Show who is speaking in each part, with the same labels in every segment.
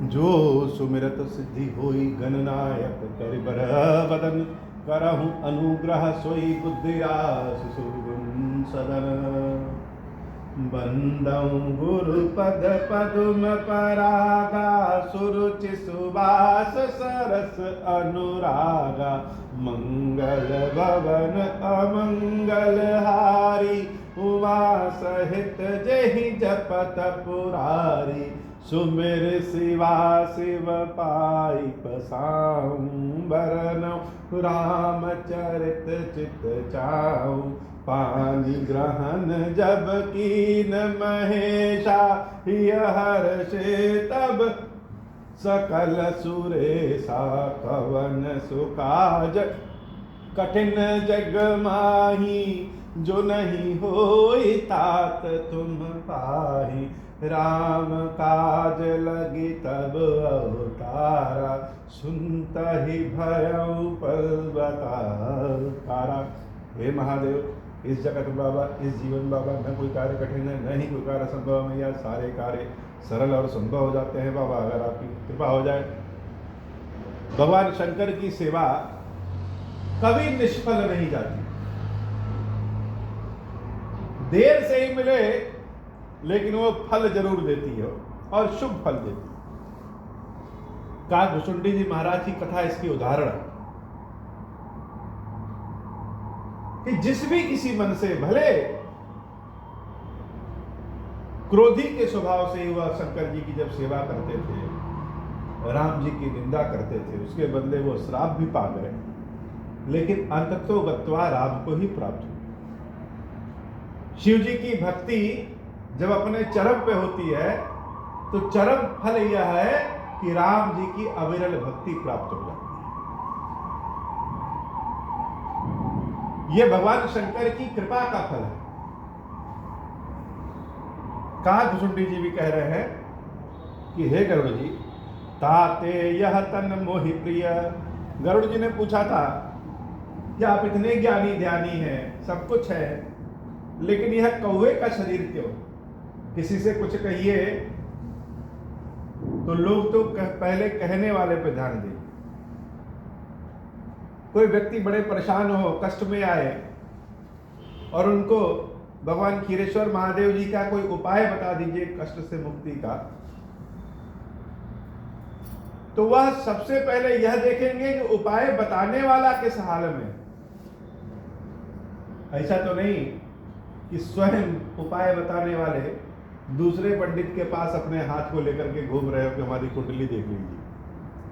Speaker 1: जो सुमिरत सिद्धि होई गणनायक कर बर बदन, करहु अनुग्रह सोई बुद्धिरास सुगुण सदन। बंदौ गुरु पद पद्म परागा, सुरुचि सुबास सरस अनुरागा। मंगल भवन अमंगल हारी, उमा सहित जेहि जपत पुरारी। सुमिर शिवा शिव पाई पसाऊं, बरनऊं रामचरित चित चाऊं। पानी ग्रहण जब कीन महेशा, हिय हर्षे तब सकल सुरेशा। कवन सुकाज कठिन जग माही, जो नहीं होई तात तुम पाही। राम काज लगी तब अवतारा, सुनता ही भयउ पल बतारा। हे महादेव, इस जगत बाबा, इस जीवन बाबा, न कोई कार्य कठिन है, न ही कोई कार्य संभव है। या सारे कार्य सरल और संभव हो जाते हैं बाबा, अगर आपकी कृपा हो जाए। भगवान शंकर की सेवा कभी निष्फल नहीं जाती। देर से ही मिले लेकिन वो फल जरूर देती है, और शुभ फल देती है। काकभुसुंडी जी महाराज की कथा इसकी उदाहरण है कि जिस भी किसी मन से, भले क्रोधी के स्वभाव से ही वह शंकर जी की जब सेवा करते थे, राम जी की निंदा करते थे, उसके बदले वो श्राप भी पा गए, लेकिन अंततो गत्वा राम को ही प्राप्त हुआ। शिव जी की भक्ति जब अपने चरम पे होती है तो चरम फल यह है कि राम जी की अविरल भक्ति प्राप्त हो जाती है। यह भगवान शंकर की कृपा का फल है। काकभुसुंडी जी भी कह रहे हैं कि हे गरुड़ जी, ताते यह तन मोहि प्रिय। गरुड़ जी ने पूछा था कि आप इतने ज्ञानी ध्यानी हैं, सब कुछ है, लेकिन यह कौवे का शरीर क्यों? किसी से कुछ कहिए तो लोग तो पहले कहने वाले पे ध्यान दें। कोई व्यक्ति बड़े परेशान हो, कष्ट में आए, और उनको भगवान खीरेश्वर महादेव जी का कोई उपाय बता दीजिए कष्ट से मुक्ति का, तो वह सबसे पहले यह देखेंगे कि उपाय बताने वाला किस हाल में। ऐसा तो नहीं कि स्वयं उपाय बताने वाले दूसरे पंडित के पास अपने हाथ को लेकर के घूम रहे हो कि हमारी कुंडली देख लीजिए,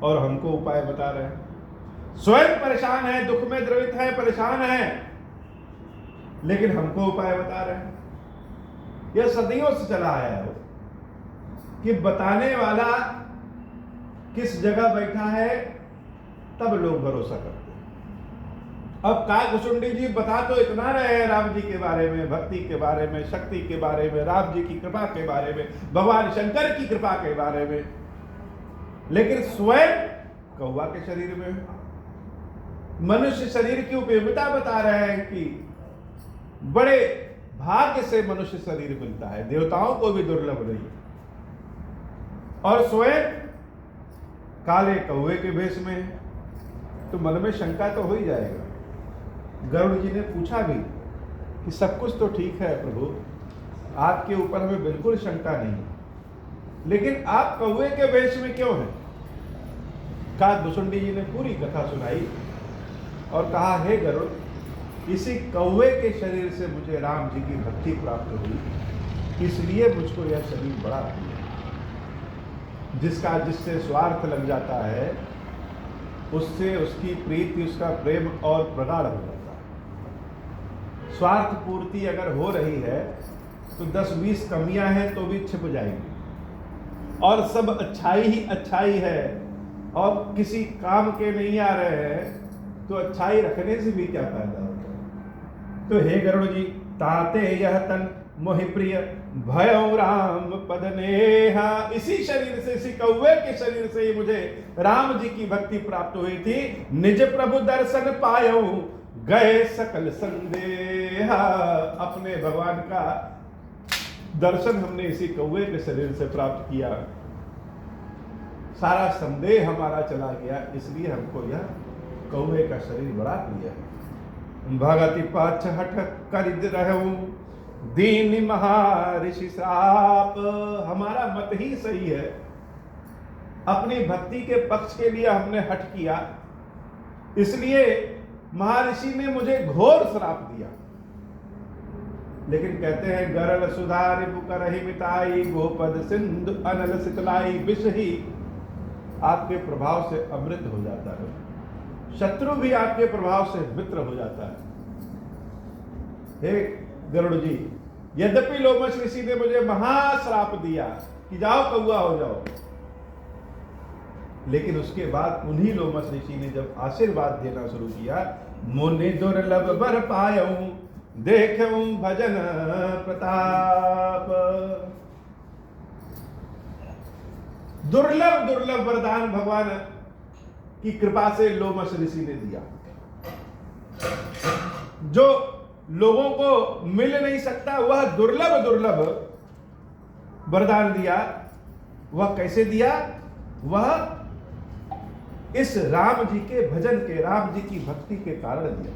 Speaker 1: और हमको उपाय बता रहे हैं। स्वयं परेशान है, दुख में द्रवित है, परेशान है, लेकिन हमको उपाय बता रहे हैं। यह सदियों से चला आया है कि बताने वाला किस जगह बैठा है तब लोग भरोसा करते हैं। अब काकभुसुंडी जी बता तो इतना रहे हैं राम जी के बारे में, भक्ति के बारे में, शक्ति के बारे में, राम जी की कृपा के बारे में, भगवान शंकर की कृपा के बारे में, लेकिन स्वयं कौवा के शरीर में, मनुष्य शरीर की उपयोगिता बता रहे हैं कि बड़े भाग्य से मनुष्य शरीर मिलता है, देवताओं को भी दुर्लभ नहीं, और स्वयं काले कौवे के भेष में। तो मन में शंका तो हो ही जाएगा। गरुड़ जी ने पूछा भी कि सब कुछ तो ठीक है प्रभु, आपके ऊपर हमें बिल्कुल शंका नहीं, लेकिन आप कौवे के वेश में क्यों हैं? काकभुसुंडी जी ने पूरी कथा सुनाई और कहा, हे गरुड़, इसी कौवे के शरीर से मुझे राम जी की भक्ति प्राप्त हुई, इसलिए मुझको यह शरीर बड़ा प्रिय है। जिससे स्वार्थ लग जाता है, उससे उसकी प्रीति, उसका प्रेम और प्रगाढ़ हो जाता है। स्वार्थ पूर्ति अगर हो रही है तो 10-20 कमियां हैं तो भी छिप जाएंगी, और सब अच्छाई ही अच्छाई है, और किसी काम के नहीं आ रहे हैं तो अच्छाई रखने से भी क्या फायदा होता है। तो हे गरुड़ जी, ताते यह तन मोहि प्रिय, भयो राम पद नेहा। इसी शरीर से, इसी कौवे के शरीर से ही मुझे राम जी की भक्ति प्राप्त हुई थी। निज प्रभु दर्शन पायो, गए सकल संदेहा। अपने भगवान का दर्शन हमने इसी कौवे के शरीर से प्राप्त किया। सारा संदेह हमारा चला गया, इसलिए हमको यह कौवे का शरीर बड़ा प्रिय है। भगति पक्ष हठ करिद रहूं दीन महर्षि श्राप। हमारा मत ही सही है, अपनी भक्ति के पक्ष के लिए हमने हठ किया, इसलिए महर्षि ने मुझे घोर श्राप दिया। लेकिन कहते हैं गरल सुधारि बुकरहि मिताई गोपद सिंधु अनल सितलाई। विष ही आपके प्रभाव से अमृत हो जाता है, शत्रु भी आपके प्रभाव से मित्र हो जाता है। हे गरुड़ जी, यद्यपि लोमश ऋषि ने मुझे महाश्राप दिया कि जाओ कौआ हो जाओ, लेकिन उसके बाद उन्हीं लोमश ऋषि ने जब आशीर्वाद देना शुरू किया, मुनि दुर्लभ बर पायऊं देखूं भजन प्रताप। दुर्लभ दुर्लभ वरदान भगवान की कृपा से लोमश ऋषि ने दिया, जो लोगों को मिल नहीं सकता, वह दुर्लभ दुर्लभ वरदान दिया। वह कैसे दिया? वह इस राम जी के भजन के, राम जी की भक्ति के कारण दिया।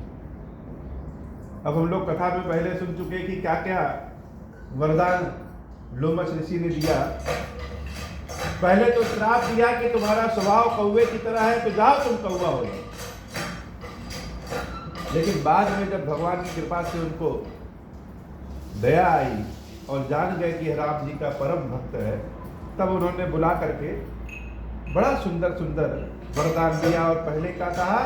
Speaker 1: अब हम लोग कथा में पहले सुन चुके कि क्या क्या वरदान लोमश ऋषि ने दिया। पहले तो श्राप दिया कि तुम्हारा स्वभाव कौवे की तरह है, तो जाओ तुम कौवा हो जाओ। लेकिन बाद में जब भगवान की कृपा से उनको दया आई और जान गए कि राम जी का परम भक्त है, तब उन्होंने बुला करके बड़ा सुंदर सुंदर वरदान दिया। और पहले का कहा,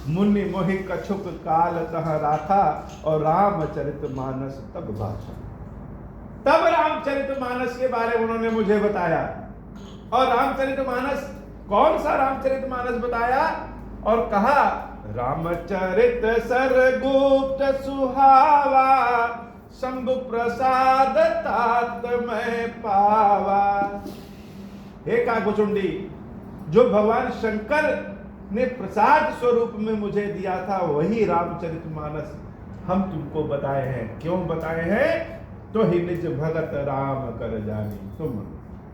Speaker 1: मुनि मोहि कछुक काल कह राखा और रामचरितमानस तब भाषा। तब रामचरितमानस के बारे में उन्होंने मुझे बताया। और रामचरितमानस, कौन सा रामचरितमानस बताया? और कहा, रामचरित सरगुप्त सुहावा शंभु प्रसाद तात में पावा। हे काकुचुंडी, जो भगवान शंकर ने प्रसाद स्वरूप में मुझे दिया था, वही रामचरितमानस हम तुमको बताए हैं। क्यों बताए हैं? तो ही निज भगत राम कर जानी। तुम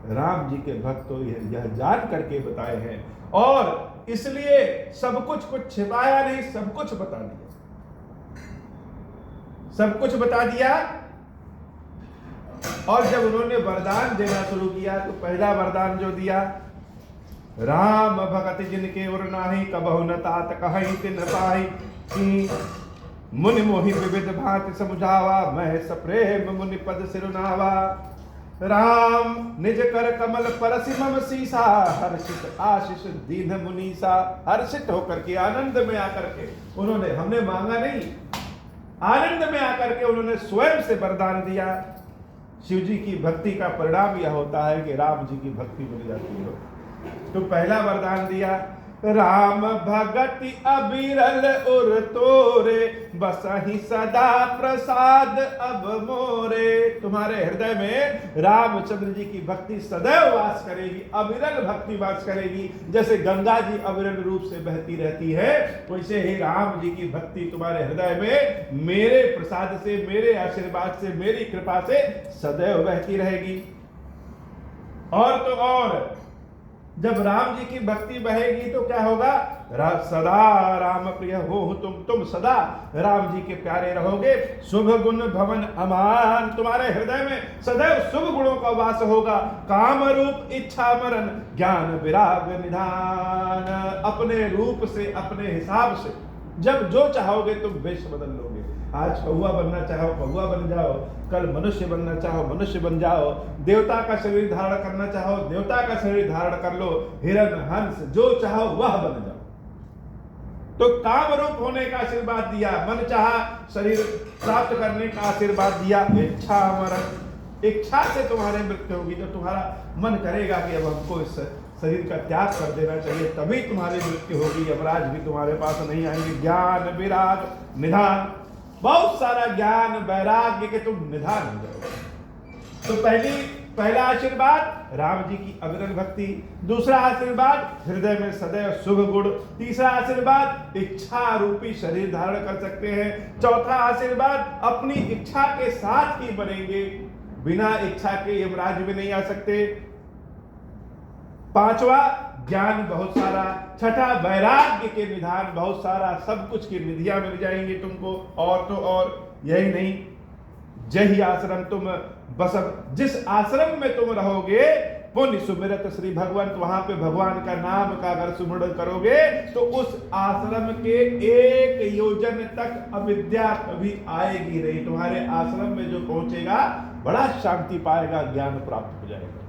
Speaker 1: राम जी के भक्त हो, यह जान करके बताए हैं। और इसलिए सब कुछ छिपाया नहीं, सब कुछ बता दिया, सब कुछ बता दिया। और जब उन्होंने वरदान देना शुरू किया, तो पहला वरदान जो दिया, राम भगत जिनके उर नाही कबहु न तात कहि तिन पाई कि मुनि मोहि विविध भांति समुझावा मैं सप्रेम मुनि पद सिरुनावा। राम निज कर कमल परसि मम सीसा हर्षित आशीष दीन मुनीसा। हर्षित होकर के, आनंद में आकर के उन्होंने, हमने मांगा नहीं, आनंद में आकर के उन्होंने स्वयं से वरदान दिया। शिव जी की भक्ति का परिणाम यह होता है कि राम जी की भक्ति मिल जाती है। तो पहला वरदान दिया, राम भगति अबिरल उर तोरे बसहि सदा प्रसाद अब मोरे। तुम्हारे हृदय में रामचंद्र जी की भक्ति सदैव वास करेगी, अविरल भक्ति वास करेगी। जैसे गंगा जी अविरल रूप से बहती रहती है, वैसे ही राम जी की भक्ति तुम्हारे हृदय में मेरे प्रसाद से, मेरे आशीर्वाद से, मेरी कृपा से सदैव बहती रहेगी। और तो और जब राम जी की भक्ति बहेगी तो क्या होगा? सदा राम प्रिय हो तुम सदा राम जी के प्यारे रहोगे। शुभ गुण भवन अमान, तुम्हारे हृदय में सदैव शुभ गुणों का वास होगा। काम रूप इच्छा मरण ज्ञान विराग निधान। अपने रूप से, अपने हिसाब से जब जो चाहोगे तुम वेश बदल लोगे। आज कौवा बनना चाहो कौवा बन जाओ, कल मनुष्य बनना चाहो मनुष्य बन जाओ, देवता का शरीर धारण करना चाहो देवता का शरीर धारण कर लो, हिरण हंस जो चाहो वह बन जाओ। तो काम रूप होने का आशीर्वाद दिया, मन चाहा शरीर प्राप्त करने का आशीर्वाद दिया। इच्छा मरण, इच्छा से तुम्हारे मृत्यु होगी। जब तुम्हारा मन करेगा कि अब हमको इस शरीर का त्याग कर देना चाहिए, तभी तुम्हारी मृत्यु होगी। यमराज भी तुम्हारे पास नहीं आएंगे। ज्ञान विराग निधान, बहुत सारा ज्ञान वैराग्य के तुम निधान हो जाओगे। तो पहला आशीर्वाद राम जी की अविरल भक्ति, दूसरा आशीर्वाद हृदय में सदैव शुभ गुण, तीसरा आशीर्वाद इच्छा रूपी शरीर धारण कर सकते हैं, चौथा आशीर्वाद अपनी इच्छा के साथ ही बनेंगे, बिना इच्छा के यमराज भी नहीं आ सकते, पांचवा ज्ञान बहुत सारा, छठा वैराग्य के निधान बहुत सारा, सब कुछ की निधियां मिल जाएंगी तुमको। और तो और यही नहीं, जही आश्रम तुम बस, जिस आश्रम में तुम रहोगे पुण्य सुमिरत श्री भगवंत, वहां पे भगवान का नाम का अगर सुमिरन करोगे तो उस आश्रम के 1 योजन तक अविद्या कभी आएगी नहीं। तुम्हारे आश्रम में जो पहुंचेगा बड़ा शांति पाएगा, ज्ञान प्राप्त हो जाएगा।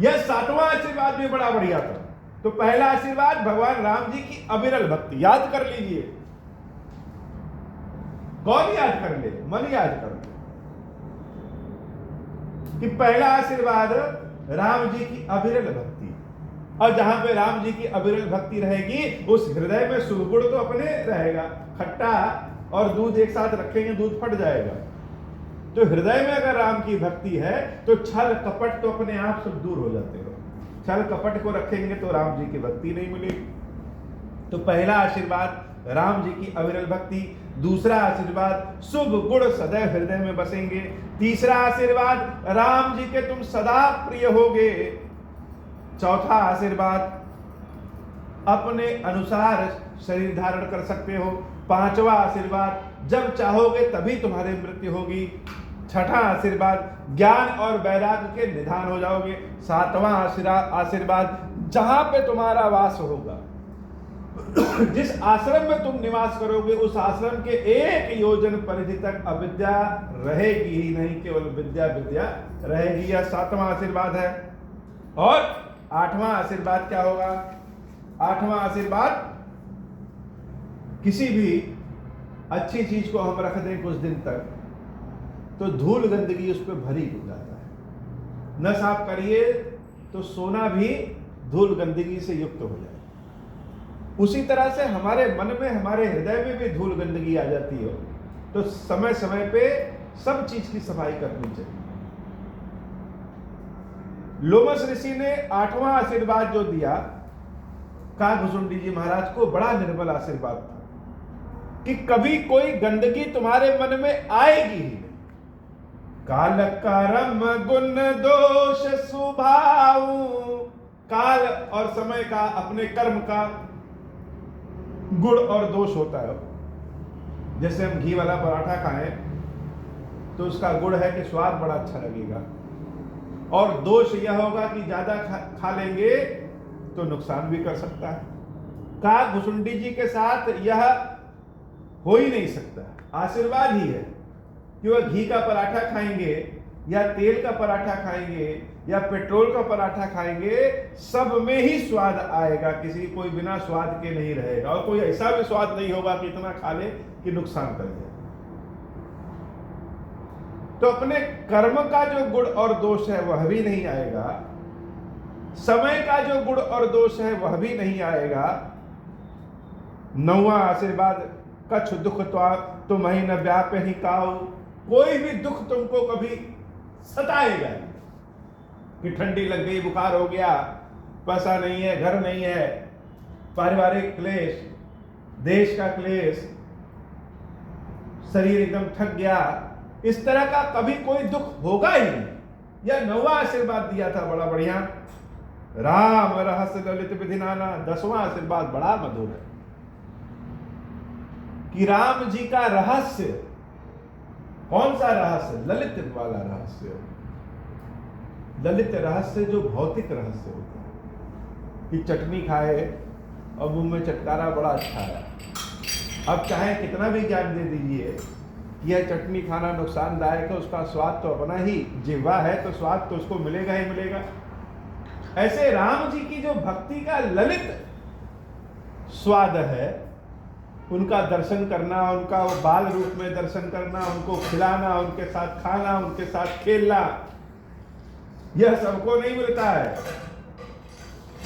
Speaker 1: यह 7वां आशीर्वाद भी बड़ा बढ़िया था। तो पहला आशीर्वाद भगवान राम जी की अविरल भक्ति, याद कर लीजिए। कौन याद कर ले? मन याद कर ले कि पहला आशीर्वाद राम जी की अविरल भक्ति, और जहां पे राम जी की अविरल भक्ति रहेगी उस हृदय में शुभ गुण तो अपने रहेगा। खट्टा और दूध एक साथ रखेंगे, दूध फट जाएगा। तो हृदय में अगर राम की भक्ति है तो छल कपट तो अपने आप सब दूर हो जाते हो। छल कपट को रखेंगे तो राम जी की भक्ति नहीं मिलेगी। तो पहला आशीर्वाद राम जी की अविरल भक्ति। दूसरा आशीर्वाद शुभ गुण सदैव हृदय में बसेंगे। तीसरा आशीर्वाद राम जी के तुम सदा प्रिय होगे। चौथा आशीर्वाद अपने अनुसार शरीर धारण कर सकते हो। पांचवा आशीर्वाद जब चाहोगे तभी तुम्हारी मृत्यु होगी। छठा आशीर्वाद ज्ञान और वैराग्य के निधान हो जाओगे। सातवां आशीर्वाद जहां पे तुम्हारा वास होगा, जिस आश्रम में तुम निवास करोगे उस आश्रम के 1 योजन परिधि तक अविद्या रहेगी ही नहीं, केवल विद्या विद्या रहेगी। यह 7वां आशीर्वाद है। और 8वां आशीर्वाद क्या होगा? 8वां आशीर्वाद, किसी भी अच्छी चीज को हम रख दें कुछ दिन तक तो धूल गंदगी उस पर भरी हो जाता है। न साफ करिए तो सोना भी धूल गंदगी से युक्त हो जाए। उसी तरह से हमारे मन में, हमारे हृदय में भी धूल गंदगी आ जाती हो तो समय समय पे सब चीज की सफाई करनी चाहिए। लोमस ऋषि ने 8वां आशीर्वाद जो दिया काकभुसुंडी जी महाराज को, बड़ा निर्मल आशीर्वाद था कि कभी कोई गंदगी तुम्हारे मन में आएगी ही। काल कर्म गुण दोष स्वभाव, काल और समय का, अपने कर्म का गुण और दोष होता है। जैसे हम घी वाला पराठा खाएं तो उसका गुण है कि स्वाद बड़ा अच्छा लगेगा, और दोष यह होगा कि ज्यादा खा लेंगे तो नुकसान भी कर सकता है। काकभुसुंडी जी के साथ यह हो ही नहीं सकता। आशीर्वाद ही है कि वह घी का पराठा खाएंगे या तेल का पराठा खाएंगे या पेट्रोल का पराठा खाएंगे, सब में ही स्वाद आएगा, किसी कोई बिना स्वाद के नहीं रहेगा। और कोई ऐसा भी स्वाद नहीं होगा कि इतना खा ले कि नुकसान कर दे। तो अपने कर्म का जो गुण और दोष है वह भी नहीं आएगा, समय का जो गुण और दोष है वह भी नहीं आएगा। 9वां आशीर्वाद कछ दुख तुम ही न व्यापे ही काऊ, कोई भी दुख तुमको कभी सताएगा कि ठंडी लग गई, बुखार हो गया, पैसा नहीं है, घर नहीं है, पारिवारिक क्लेश, देश का क्लेश, शरीर एकदम थक गया, इस तरह का कभी कोई दुख होगा ही नहीं। यह 9वां आशीर्वाद दिया था, बड़ा बढ़िया। राम रहस्य ललित विधि नाना, 10वां आशीर्वाद बड़ा मधुर है कि राम जी का रहस्य, कौन सा रहस्य? ललित वाला रहस्य। ललित रहस्य जो भौतिक रहस्य होता है कि चटनी खाए और मुंह में चटकारा बड़ा अच्छा है। अब चाहे कितना भी ज्ञान दे दीजिए, यह चटनी खाना नुकसानदायक है, उसका स्वाद तो अपना ही जिह्वा है तो स्वाद तो उसको मिलेगा ही मिलेगा। ऐसे राम जी की जो भक्ति का ललित स्वाद है, उनका दर्शन करना, उनका वो बाल रूप में दर्शन करना, उनको खिलाना, उनके साथ खाना, उनके साथ खेलना, यह सबको नहीं मिलता है।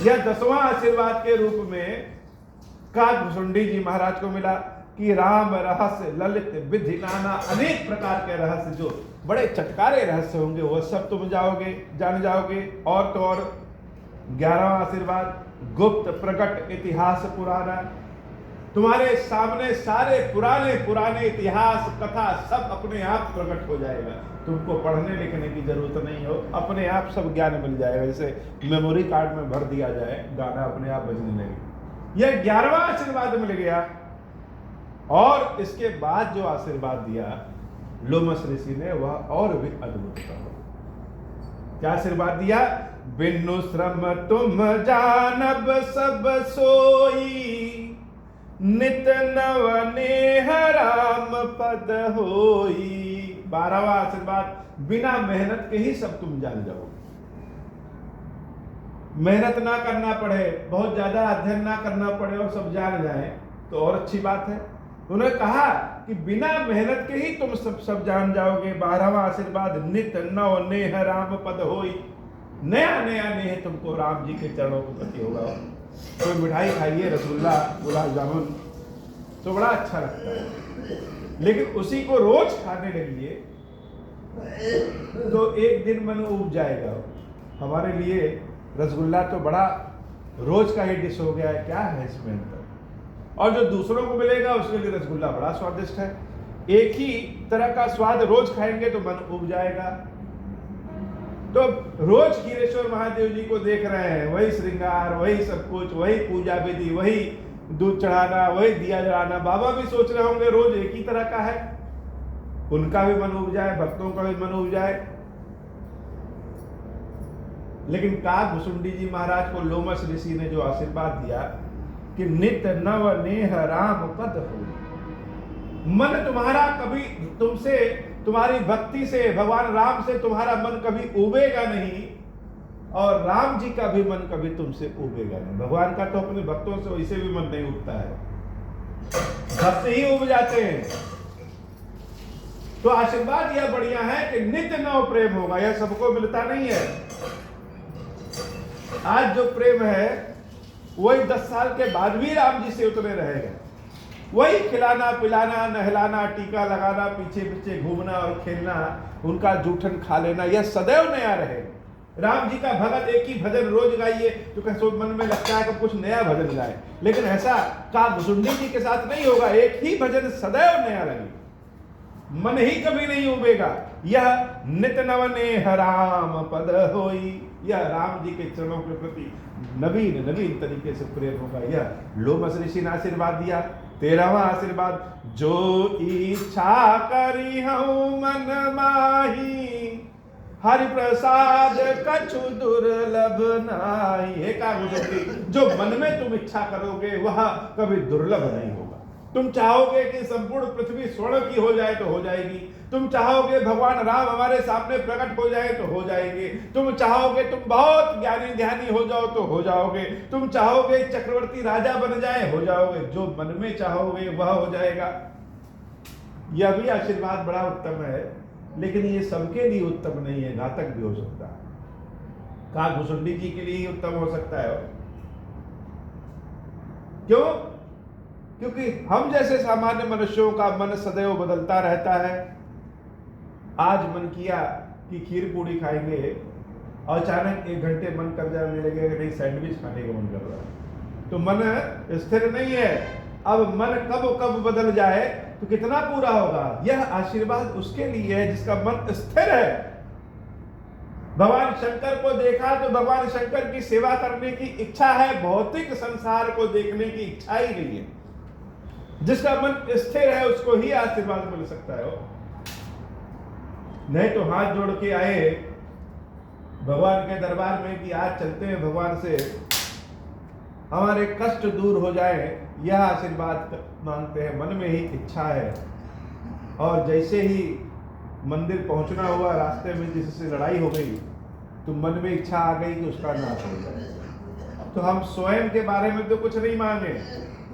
Speaker 1: यह 10वां आशीर्वाद के रूप में काकभुसुंडी जी महाराज को मिला कि राम रहस्य ललित विधि नाना, अनेक प्रकार के रहस्य, जो बड़े चटकारे रहस्य होंगे वह सब तुम जान जाओगे। और तो और 11वां आशीर्वाद गुप्त प्रकट इतिहास पुराना, तुम्हारे सामने सारे पुराने पुराने इतिहास कथा सब अपने आप प्रकट हो जाएगा। तुमको पढ़ने लिखने की जरूरत नहीं हो, अपने आप सब ज्ञान मिल जाएगा। जैसे मेमोरी कार्ड में भर दिया जाए, गाना अपने आप बजने लगे। यह 11वां आशीर्वाद मिल गया। और इसके बाद जो आशीर्वाद दिया लोमस ऋषि ने, वह और भी अद्भुत था। क्या आशीर्वाद दिया? बिनु श्रम तुम जानब सब सोई, नित नव नेह राम पद होई। 12वां आशीर्वाद, बिना मेहनत के ही सब तुम जान जाओगे। मेहनत ना करना पड़े, बहुत ज्यादा अध्ययन ना करना पड़े और सब जान जाए तो और अच्छी बात है। उन्होंने कहा कि बिना मेहनत के ही तुम सब जान जाओगे। 12वां आशीर्वाद, नित नव नेह राम पद होई। नया नया नेह तुमको राम जी के चरणों के प्रति होगा। कोई मिठाई खाइए, रसगुल्ला, गुलाब जामुन, तो बड़ा अच्छा लगता है, लेकिन उसी को रोज खाने लगिए तो एक दिन मन उब जाएगा। हमारे लिए रसगुल्ला तो बड़ा रोज का ही डिश हो गया है, क्या है इसमें अंतर? और जो दूसरों को मिलेगा उसके लिए रसगुल्ला बड़ा स्वादिष्ट है। एक ही तरह का स्वाद रोज खाएंगे तो मन उब जाएगा। तो रोज खीरेश्वर महादेव जी को देख रहे हैं, वही श्रृंगार, वही सब कुछ, वही पूजा विधि, वही दूध चढ़ाना, वही दिया जलाना। बाबा भी सोच रहे होंगे रोज एक ही तरह का है, उनका भी मन उब जाए, भक्तों का भी मन उब जाए। लेकिन काकभुसुंडी जी महाराज को लोमस ऋषि ने जो आशीर्वाद दिया कि नित नव नेह राम पद हो, मन तुम्हारा कभी तुमसे, तुम्हारी भक्ति से, भगवान राम से तुम्हारा मन कभी उबेगा नहीं, और राम जी का भी मन कभी तुमसे उबेगा नहीं। भगवान का तो अपने भक्तों से वैसे भी मन नहीं उबता है, भक्त ही उब जाते हैं। तो आशीर्वाद यह बढ़िया है कि नित्य नव प्रेम होगा। यह सबको मिलता नहीं है। आज जो प्रेम है वही 10 साल के बाद भी राम जी से उतरे रहेगा। वही खिलाना पिलाना, नहलाना, टीका लगाना, पीछे पीछे घूमना और खेलना, उनका जूठन खा लेना, यह सदैव नया रहेगा। राम जी का भगत एक ही भजन रोज गाइए तो कैसे मन में लगता है कि कुछ नया भजन गाए, लेकिन ऐसा काकभुसुंडी जी के साथ नहीं होगा। एक ही भजन सदैव नया रहेगा, मन ही कभी नहीं उबेगा। यह नित नव नेह राम पद होई, यह राम जी के चरणों के प्रति नवीन नवीन तरीके से प्रेम होगा। यह लोमस ऋषि ने आशीर्वाद दिया। 13वां आशीर्वाद, जो इच्छा करी हूं मन माही, हरि प्रसाद कछु दुर्लभ नाही। हे काकभुसुंडी, जो मन में तुम इच्छा करोगे वह कभी दुर्लभ नहीं होगा। तुम चाहोगे कि संपूर्ण पृथ्वी स्वर्ण की हो जाए तो हो जाएगी। तुम चाहोगे भगवान राम हमारे सामने प्रकट हो जाए तो हो जाएंगे। तुम चाहोगे तुम बहुत ज्ञानी ध्यानी हो जाओ तो हो जाओगे। तुम चाहोगे चक्रवर्ती राजा बन जाए, हो जाओगे। जो मन में चाहोगे वह हो जाएगा। यह भी आशीर्वाद बड़ा उत्तम है, लेकिन ये सबके लिए उत्तम नहीं है, घातक भी हो सकता है। काकभुसुंडी जी के लिए ही उत्तम हो सकता है। क्यों? क्योंकि हम जैसे सामान्य मनुष्यों का मन सदैव बदलता रहता है। आज मन किया कि खीर पूड़ी खाएंगे और अचानक 1 घंटे मन कर जाने लगेगा नहीं सैंडविच खाने का मन कर रहा है, तो मन स्थिर नहीं है। अब मन कब कब बदल जाए तो कितना पूरा होगा। यह आशीर्वाद उसके लिए है जिसका मन स्थिर है। भगवान शंकर को देखा तो भगवान शंकर की सेवा करने की इच्छा है, भौतिक संसार को देखने की इच्छा ही नहीं है। जिसका मन स्थिर है उसको ही आशीर्वाद मिल सकता है। नहीं तो हाथ जोड़ के आए भगवान के दरबार में कि आज चलते हैं भगवान से, हमारे कष्ट दूर हो जाए, यह आशीर्वाद मांगते हैं। मन में ही इच्छा है, और जैसे ही मंदिर पहुंचना हुआ, रास्ते में जिससे लड़ाई हो गई तो मन में इच्छा आ गई कि उसका नाश हो जाए। तो हम स्वयं के बारे में तो कुछ नहीं मांगे,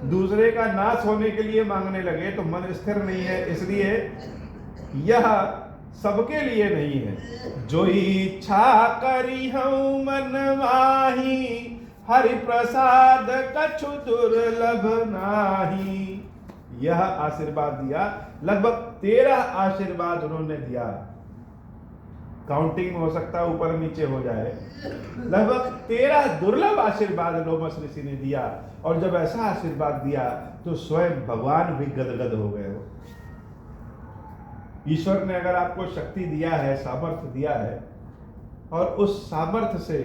Speaker 1: दूसरे का नाश होने के लिए मांगने लगे तो मन स्थिर नहीं है। इसलिए यह सबके लिए नहीं है। जो इच्छा करी हूं मन माही, हरि प्रसाद कछु दुर्लभ नाही। यह आशीर्वाद दिया। लगभग 13 आशीर्वाद उन्होंने दिया। काउंटिंग में हो सकता है ऊपर नीचे हो जाए। लगभग 13 दुर्लभ आशीर्वाद लोमस ऋषि ने दिया। और जब ऐसा आशीर्वाद दिया तो स्वयं भगवान भी गदगद हो गए हो। ईश्वर ने अगर आपको शक्ति दिया है, सामर्थ्य दिया है, और उस सामर्थ्य से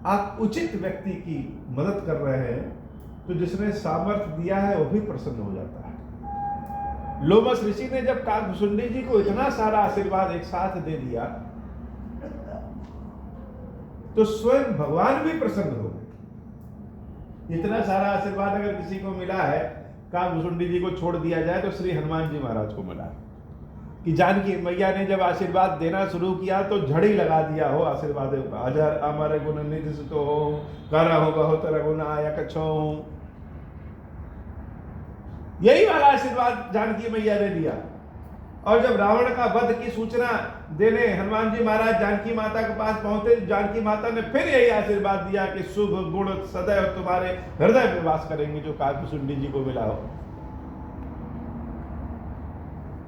Speaker 1: आप उचित व्यक्ति की मदद कर रहे हैं, तो जिसने सामर्थ्य दिया है वो भी प्रसन्न हो जाता है। लोमस ऋषि ने जब काकभुसुंडी जी को इतना सारा आशीर्वाद एक साथ दे दिया, तो स्वयं भगवान भी प्रसन्न हो गए। इतना सारा आशीर्वाद अगर किसी को मिला है, काकभुसुंडी जी को छोड़ दिया जाए तो श्री हनुमान जी महाराज को मिला कि जानकी मैया ने जब आशीर्वाद देना शुरू किया तो झड़ी लगा दिया हो आशीर्वाद, हजार अमर गुण निधि सुतो हो, कर हो बहुत रघुन आया कछो। यही वाला आशीर्वाद जानकी मैया ने दिया। और जब रावण का वध की सूचना देने हनुमान जी महाराज जानकी माता के पास पहुंचे, जानकी माता ने फिर यही आशीर्वाद दिया कि शुभ गुण सदैव तुम्हारे हृदय में वास करेंगे, जो काकभुसुंडी जी को मिला हो।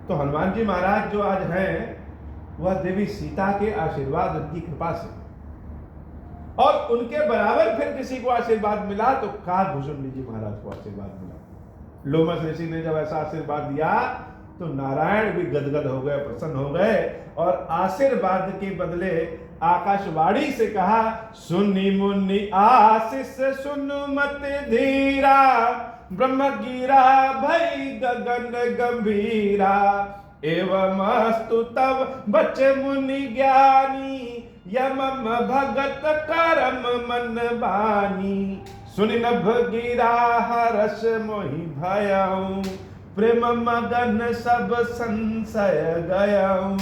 Speaker 1: तो हनुमान जी महाराज जो आज हैं, वह देवी सीता के आशीर्वाद, उनकी कृपा से, और उनके बराबर फिर किसी को आशीर्वाद मिला तो काकभुसुंडी जी महाराज को आशीर्वाद मिला। लोमस ऋषि ने जब ऐसा आशीर्वाद दिया तो नारायण भी गदगद हो गए, प्रसन्न हो गए, और आशीर्वाद के बदले आकाशवाणी से कहा, सुनी मुनि आशीष सुनु मत धीरा, ब्रह्म गिरा भई गगन गंभीरा, एवं अस्तु तब बचे मुनि ज्ञानी, यमम भगत करम मन बानी, सुनि नभ गिरा हर्ष मोहि भयऊ, प्रेम मगन सब संशय गयऊ,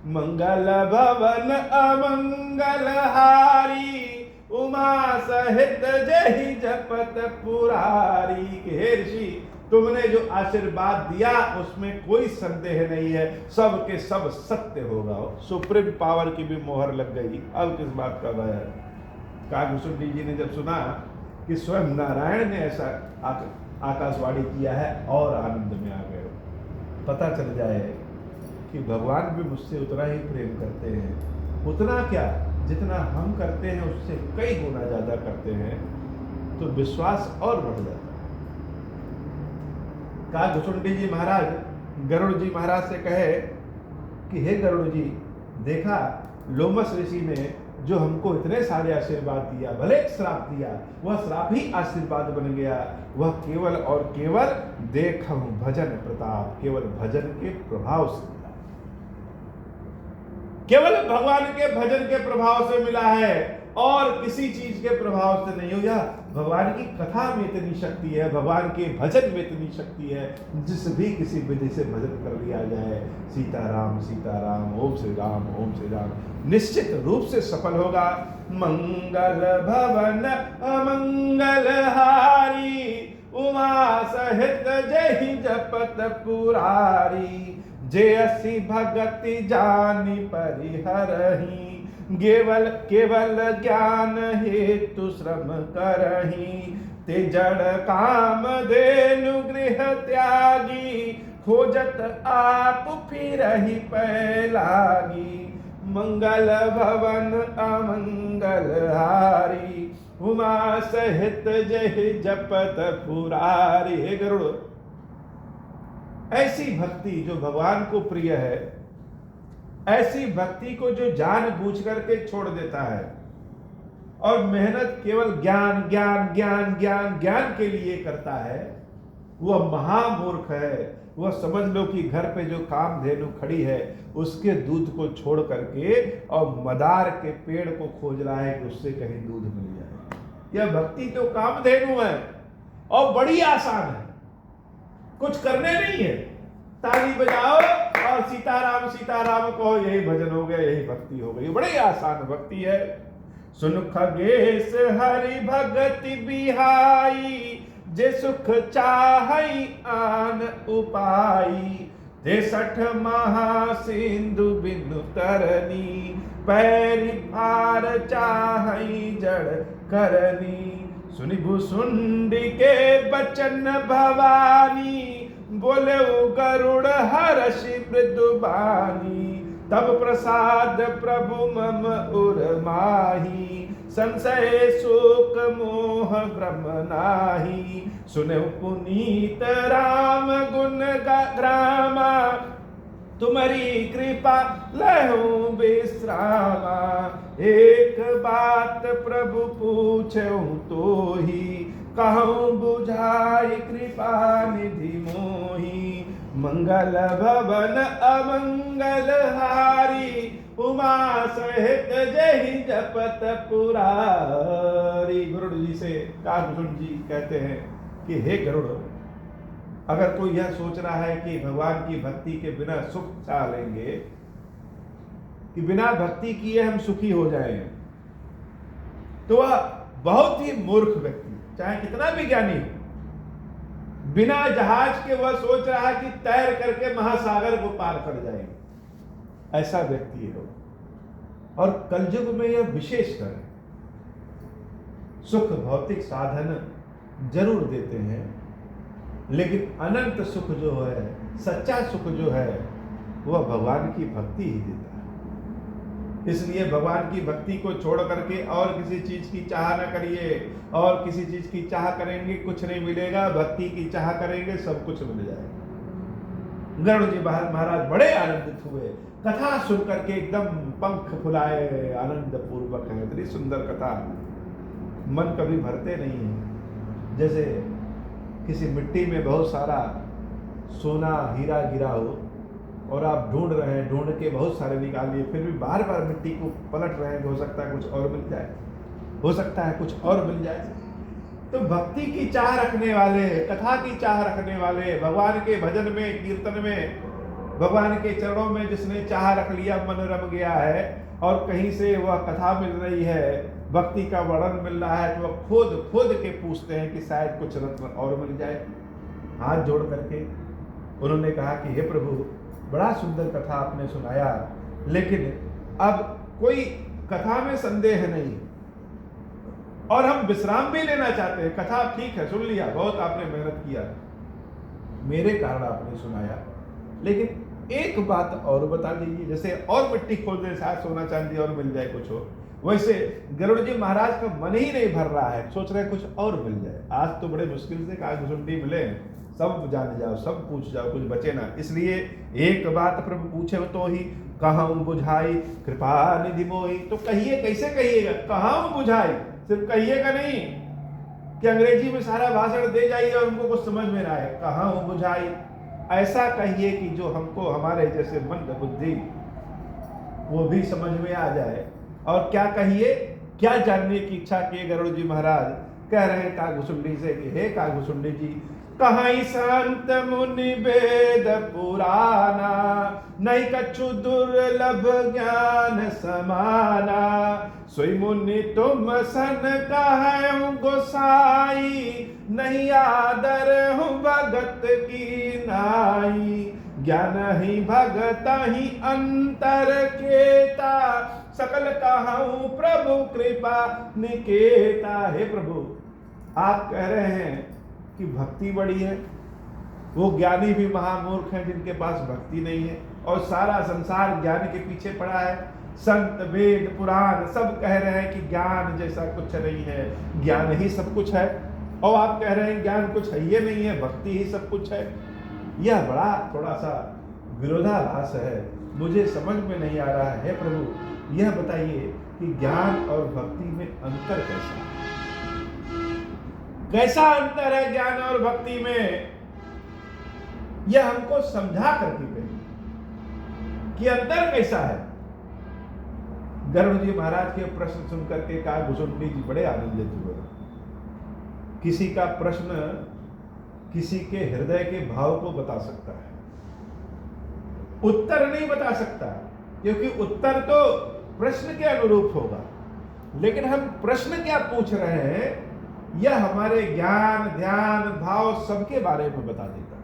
Speaker 1: मंगल भवन अमंगल हारी, उमा सहित जहि जपत पुरारी। हे ऋषि, तुमने जो आशीर्वाद दिया उसमें कोई संदेह नहीं है, सब के सब सत्य होगा। सुप्रीम पावर की भी मोहर लग गई, अब किस बात का भय है। काकभुसुंडी जी ने जब सुना कि स्वयं नारायण ने ऐसा आकाशवाणी किया है, और आनंद में आ गए। पता चल जाए कि भगवान भी मुझसे उतना ही प्रेम करते हैं, उतना क्या जितना हम करते हैं उससे कई गुना ज्यादा करते हैं, तो विश्वास और बढ़ जाता है। काकभुसुंडी जी महाराज गरुड़ जी महाराज से कहे कि हे गरुड़ जी, देखा लोमस ऋषि ने जो हमको इतने सारे आशीर्वाद दिया, भले एक श्राप दिया, वह श्राप ही आशीर्वाद बन गया। वह केवल और केवल देखम भजन प्रताप, केवल भजन के प्रभाव से मिला, केवल भगवान के भजन के प्रभाव से मिला है, और किसी चीज के प्रभाव से नहीं हो। यह भगवान की कथा में इतनी शक्ति है, भगवान के भजन में इतनी शक्ति है, जिस भी किसी विधि से भजन कर लिया जाए, सीताराम सीताराम, ओम श्री राम, निश्चित रूप से सफल होगा। मंगल भवन अमंगल हारी, उमा सहित जहि जपत पुरारी, जे असी भगति जानी परिहरही, केवल ज्ञान हेतु श्रम करही, ते जड़ काम धेनु गृह त्यागी, खोजत आप फिरहि पैलागी, मंगल भवन अमंगल हारी, उमा सहित जहि जपत पुरारी। हे गरुड़, ऐसी भक्ति जो भगवान को प्रिय है, ऐसी भक्ति को जो जान बूझ करके छोड़ देता है और मेहनत केवल ज्ञान ज्ञान ज्ञान ज्ञान ज्ञान के लिए करता है, वह महामूर्ख है। वह समझ लो कि घर पे जो कामधेनु खड़ी है उसके दूध को छोड़ करके और मदार के पेड़ को खोज रहा है कि उससे कहीं दूध मिल जाए। यह भक्ति तो कामधेनु है और बड़ी आसान है, कुछ करने नहीं है, ताली बजाओ और सीताराम सीताराम कहो, यही भजन हो गया, यही भक्ति हो गई, बड़ी आसान भक्ति है। सुन खगेश हरि भगति बिहाई, जे सुख चाहई आन उपाई, ते 60 महासिंधु बिनु तरनी, पैरी भार चाहई जड़ करनी। सुनि भुसुंडी के बचन भवानी, बोले गरुड़ हर्षि मृदुबानी, तब प्रसाद प्रभु मम उर्माही, संशय शोक मोह भ्रम नाही। सुने पुनीत राम गुण ग्रामा, तुम्हारी कृपा लहू विश्रामा। एक बात प्रभु पूछूं तो ही, कहूँ बुझाई कृपा निधि मोही। मंगल भवन अमंगल हारी, उमा सहित जहि जपत पुरारी। गरुड़ जी से काकभूषण जी कहते हैं कि हे गरुड़, अगर कोई यह सोच रहा है कि भगवान की भक्ति के बिना सुख छा लेंगे, कि बिना भक्ति किए हम सुखी हो जाएंगे, तो वह बहुत ही मूर्ख व्यक्ति, चाहे कितना भी ज्ञानी हो। बिना जहाज के वह सोच रहा है कि तैर करके महासागर को पार कर जाएंगे, ऐसा व्यक्ति है। और कलयुग में यह विशेषकर है। सुख भौतिक साधन जरूर देते हैं, लेकिन अनंत सुख जो है, सच्चा सुख जो है, वह भगवान की भक्ति ही देता है। इसलिए भगवान की भक्ति को छोड़ करके और किसी चीज की चाह न करिए। और किसी चीज की चाह करेंगे कुछ नहीं मिलेगा, भक्ति की चाह करेंगे सब कुछ मिल जाएगा। गरुड़ जी महाराज बड़े आनंदित हुए, कथा सुन करके एकदम पंख फुलाए, आनंद पूर्वक है। इतनी सुंदर कथा, मन कभी भरते नहीं है। जैसे किसी मिट्टी में बहुत सारा सोना हीरा गिरा हो और आप ढूंढ रहे हैं, ढूंढ के बहुत सारे निकाल लिए, फिर भी बार बार मिट्टी को पलट रहे हैं, हो सकता है कुछ और मिल जाए, हो सकता है कुछ और मिल जाए। तो भक्ति की चाह रखने वाले, कथा की चाह रखने वाले, भगवान के भजन में, कीर्तन में, भगवान के चरणों में जिसने चाह रख लिया, मन रम गया है, और कहीं से वह कथा मिल रही है, भक्ति का वर्णन मिल रहा है, तो वह खोद खोद के पूछते हैं कि शायद कुछ रत्न और मिल जाए। हाथ जोड़ करके उन्होंने कहा कि हे प्रभु, बड़ा सुंदर कथा आपने सुनाया, लेकिन अब कोई कथा में संदेह नहीं और हम विश्राम भी लेना चाहते हैं। कथा ठीक है, सुन लिया, बहुत आपने मेहनत किया, मेरे कारण आपने सुनाया, लेकिन एक बात और बता दीजिए। जैसे और मिट्टी खोल दे, शायद सोना चांदी और मिल जाए कुछ हो, वैसे गरुड़ जी महाराज का मन ही नहीं भर रहा है, सोच रहे कुछ और मिल जाए। आज तो बड़े मुश्किल से कागभूषुंडी मिले, सब जान जाओ, सब पूछ जाओ, कुछ बचे ना। इसलिए एक बात प्रभु पूछे तो ही, कहूँ बुझाई कृपा निधि मोही। तो कहिए, कैसे कहिएगा? कहूँ बुझाई, सिर्फ कहिएगा नहीं कि अंग्रेजी में सारा भाषण दे जाइए और उनको कुछ समझ में ना आए। कहूँ बुझाई, ऐसा कहिए कि जो हमको, हमारे जैसे मंद बुद्धि, वो भी समझ में आ जाए। और क्या कहिए, क्या जानने की इच्छा किए गरुड़ जी महाराज? कह रहे हैं काकभूषुंडी से कि हे काकभूषुंडी जी, कहीं संत मुनि वेद पुराना, नहीं कछु दुर्लभ ज्ञान समाना। सोई मुनि तुम सन कहूँ गोसाई, नहीं आदर हूँ भगत की नाई। ज्ञान ही भगत ही अंतर केता, सकल कहूँ प्रभु कृपा निकेता। हे प्रभु, आप कह रहे हैं कि भक्ति बड़ी है, वो ज्ञानी भी महामूर्ख हैं जिनके पास भक्ति नहीं है, और सारा संसार ज्ञान के पीछे पड़ा है। संत वेद पुराण सब कह रहे हैं कि ज्ञान जैसा कुछ नहीं है, ज्ञान ही सब कुछ है, और आप कह रहे हैं ज्ञान कुछ है ये नहीं है, भक्ति ही सब कुछ है। यह बड़ा थोड़ा सा विरोधाभास है, मुझे समझ में नहीं आ रहा है। प्रभु यह बताइए कि ज्ञान और भक्ति में अंतर कैसा है? कैसा अंतर है ज्ञान और भक्ति में? यह हमको समझा करके कहिए कि अंतर कैसा है। गरुड़ जी महाराज के प्रश्न सुन करके काकभूषुंडी जी बड़े आनंदित हुए। किसी का प्रश्न किसी के हृदय के भाव को बता सकता है, उत्तर नहीं बता सकता, क्योंकि उत्तर तो प्रश्न के अनुरूप होगा, लेकिन हम प्रश्न क्या पूछ रहे हैं यह हमारे ज्ञान, ध्यान, भाव सबके बारे में बता देता है।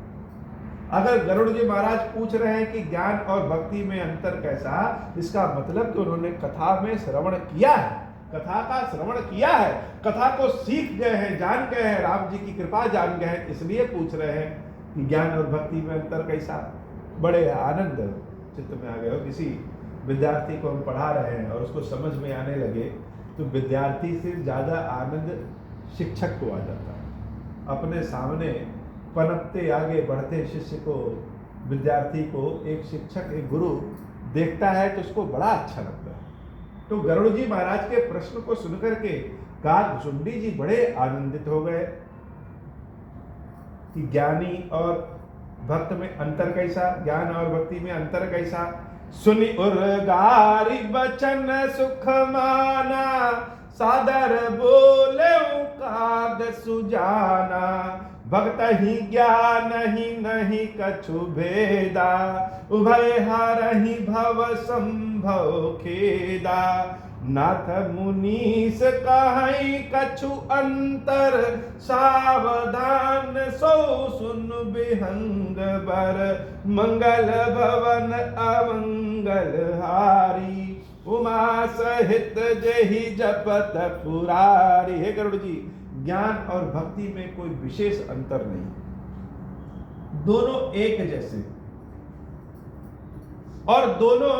Speaker 1: अगर गरुड़ जी महाराज पूछ रहे हैं कि ज्ञान और भक्ति में अंतर कैसा, इसका मतलब कि उन्होंने कथा में श्रवण किया है, कथा का श्रवण किया है, कथा को सीख गए हैं, जान गए हैं, राम जी की कृपा जान गए हैं, इसलिए पूछ रहे हैं कि ज्ञान और भक्ति में अंतर कैसा। बड़े आनंद चित्त में आ गए हो। किसी विद्यार्थी को हम पढ़ा रहे हैं और उसको समझ में आने लगे तो विद्यार्थी से ज़्यादा आनंद शिक्षक को आ जाता है। अपने सामने पनपते आगे बढ़ते शिष्य को विद्यार्थी को एक शिक्षक, एक गुरु देखता है तो उसको बड़ा अच्छा लगता है। तो गरुड़ जी महाराज के प्रश्न को सुनकर के काकभुसुंडी जी बड़े आनंदित हो गए कि ज्ञानी और भक्त में अंतर कैसा, ज्ञान और भक्ति में अंतर कैसा। सुनि उर्गारी बचन सुख माना, सादर बोले काग सुजाना। भक्त ही ज्ञान ही नहीं कछु भेदा, उभय हारहि भव संभव खेदा। नाथ मुनीस कहई कछु अंतर, सावधान सो सुन विहंग बर। मंगल भवन अमंगल हारी, उमा सहित जहि जपत पुरारी। हे गरुड़ जी, ज्ञान और भक्ति में कोई विशेष अंतर नहीं, दोनों एक जैसे, और दोनों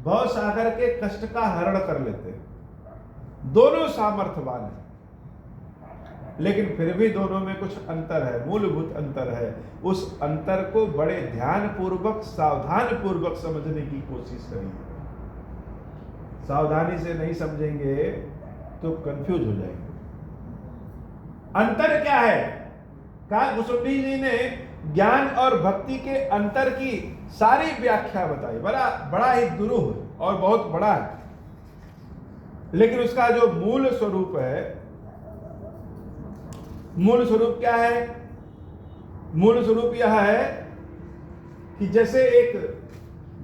Speaker 1: भव सागर के कष्ट का हरण कर लेते हैं। दोनों सामर्थ्यवान हैं, लेकिन फिर भी दोनों में कुछ अंतर है, मूलभूत अंतर है। उस अंतर को बड़े ध्यान पूर्वक, सावधान पूर्वक समझने की कोशिश करिए। सावधानी से नहीं समझेंगे तो कंफ्यूज हो जाएंगे। अंतर क्या है? काकभुसुंडी जी ने ज्ञान और भक्ति के अंतर की सारी व्याख्या बताई। बड़ा ही दुरूह और बहुत बड़ा है, लेकिन उसका जो मूल स्वरूप है, मूल स्वरूप क्या है? मूल स्वरूप यह है कि जैसे एक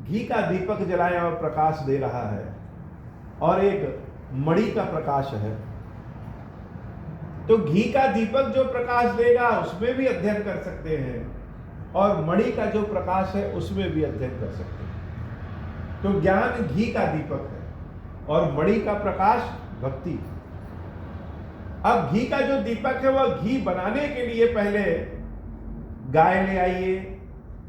Speaker 1: घी का दीपक जलाया और प्रकाश दे रहा है, और एक मणि का प्रकाश है, तो घी का दीपक जो प्रकाश देगा उसमें भी अध्ययन कर सकते हैं, और मणि का जो प्रकाश है उसमें भी अध्ययन कर सकते हैं। तो ज्ञान घी का दीपक है और मणि का प्रकाश भक्ति। अब घी का जो दीपक है वह घी बनाने के लिए पहले गाय ले आइए,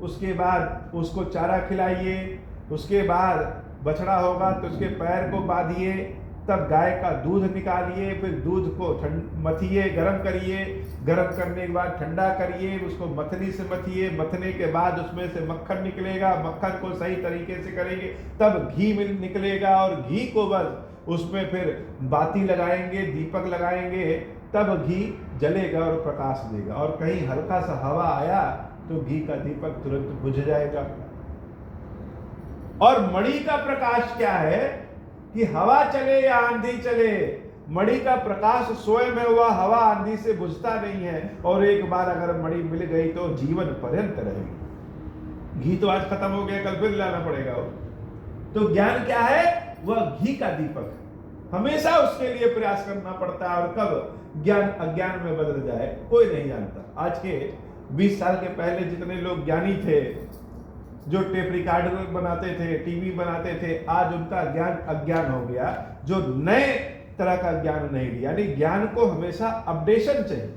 Speaker 1: उसके बाद उसको चारा खिलाइए, उसके बाद बछड़ा होगा तो उसके पैर को बांधिए, तब गाय का दूध निकालिए, फिर दूध को मथिए, गर्म करिए, गर्म करने के बाद ठंडा करिए, उसको मथनी से मथिए, मथने के बाद उसमें से मक्खन निकलेगा, मक्खन को सही तरीके से करेंगे तब घी निकलेगा, और घी को बस उसमें फिर बाती लगाएंगे, दीपक लगाएंगे, तब घी जलेगा और प्रकाश देगा। और कहीं हल्का सा हवा आया तो घी का दीपक तुरंत बुझ जाएगा। और मणि का प्रकाश क्या है कि हवा चले या आंधी चले, मणि का प्रकाश स्वयं है, वह हवा आंधी से बुझता नहीं है, और एक बार अगर मणि मिल गई तो जीवन पर्यंत रहेगी। घी तो आज खत्म हो गया, कल फिर लाना पड़ेगा। तो ज्ञान क्या है? वह घी का दीपक, हमेशा उसके लिए प्रयास करना पड़ता है, और कब ज्ञान अज्ञान में बदल जाए कोई नहीं जानता। आज के 20 साल के पहले जितने लोग ज्ञानी थे, जो टेप रिकॉर्डर बनाते थे, टीवी बनाते थे, आज उनका ज्ञान अज्ञान हो गया, जो नए तरह का ज्ञान नहीं लिया। यानी ज्ञान को हमेशा अपडेशन चाहिए,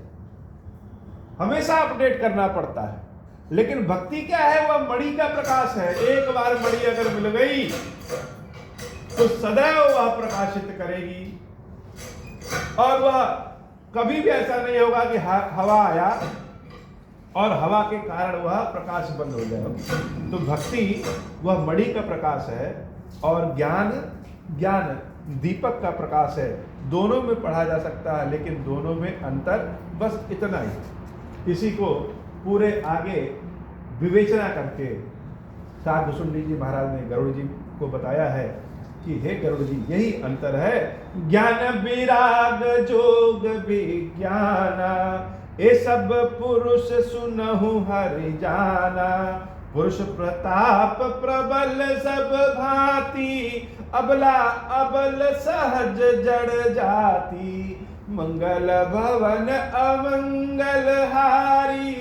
Speaker 1: हमेशा अपडेट करना पड़ता है। लेकिन भक्ति क्या है? वह मणि का प्रकाश है। एक बार मणि अगर मिल गई तो सदैव वह प्रकाशित करेगी, और वह कभी भी ऐसा नहीं होगा कि हवा आया और हवा के कारण वह प्रकाश बंद हो जाए। तो भक्ति वह मणि का प्रकाश है, और ज्ञान दीपक का प्रकाश है। दोनों में पढ़ा जा सकता है, लेकिन दोनों में अंतर बस इतना ही। इसी को पूरे आगे विवेचना करके काकभुसुंडी जी महाराज ने गरुड़ जी को बताया है कि हे गरुड़ जी, यही अंतर है। ज्ञान विराग जोग विज्ञाना, ये सब पुरुष सुनहु हरि जाना। पुरुष प्रताप प्रबल सब भांति, अबला अबल सहज जड़ जाति। मंगल भवन अमंगल हारी,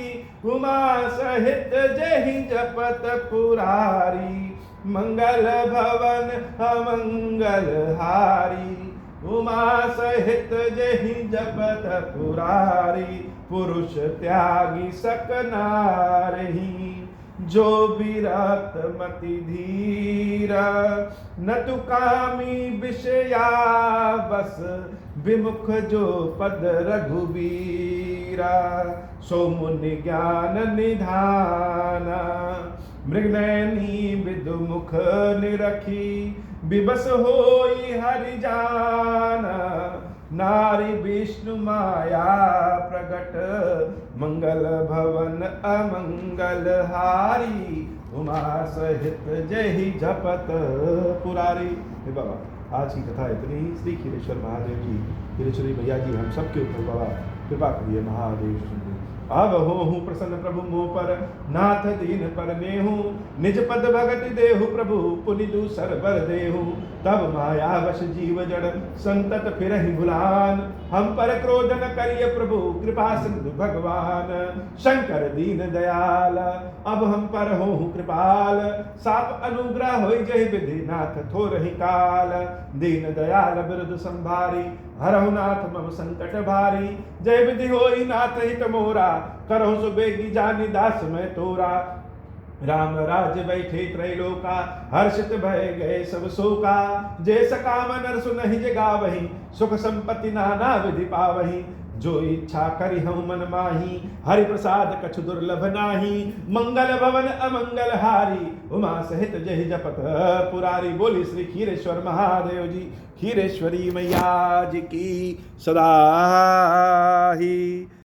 Speaker 1: उमा सहित जहि जपत पुरारी। मंगल भवन अमंगल हारी, उमा सहित जहि जपत पुरारी। पुरुष त्यागी सकनारही, जो विरत मति धीरा, न तु कामी विषया बस, विमुख जो पद रघुबीरा। सो मुनि ज्ञान निधाना, मृगनयनी विदुमुख निरखी, विबस होई हरि जाना। नारी विष्णु माया प्रगट, मंगल भवन अमंगल हारी। उमा सहित जय जपत पुरारी। हे बाबा, आज की कथा इतनी ही। श्री खीरेश्वर महादेव जी, खीरेश्वरी भैया जी, हम सबके ऊपर बाबा कृपा करिए महादेव सुन। अब हो प्रसन्न प्रभु मोह पर, नाथ दीन पर नेहु। निज पद भगत देहु प्रभु, पुनि दूसर बर देहु। तब माया वश जीव जड़, संतत फिरहि भुलान। हम पर क्रोध न करिय प्रभु, कृपा सिंधु भगवान। शंकर दीन दयाल, अब हम पर हो कृपाल। साप अनुग्रह होई जय विधि, नाथ थोरहि काल। दीन दयाल बिरुद संभारी, हरहु नाथ मम संकट भारी। जय विधि होई नाथ हित मोरा, करहु सुबेगी जानि दास मैं तोरा। राम राज्य बैठे त्रैलोका, हर्षित भय गए सब शोका। जय सकाम नर सुनहि जे गावहि, सुख संपत्ति नाना विधि पावहि। जो इच्छा करि हूँ मन माही, हरि प्रसाद कछु दुर्लभ नाही। मंगल भवन अमंगल हारी, उमा सहित जय जपत पुरारी। बोली श्री खीरेश्वर महादेव जी, खीरेश्वरी मैया जी की सदा ही।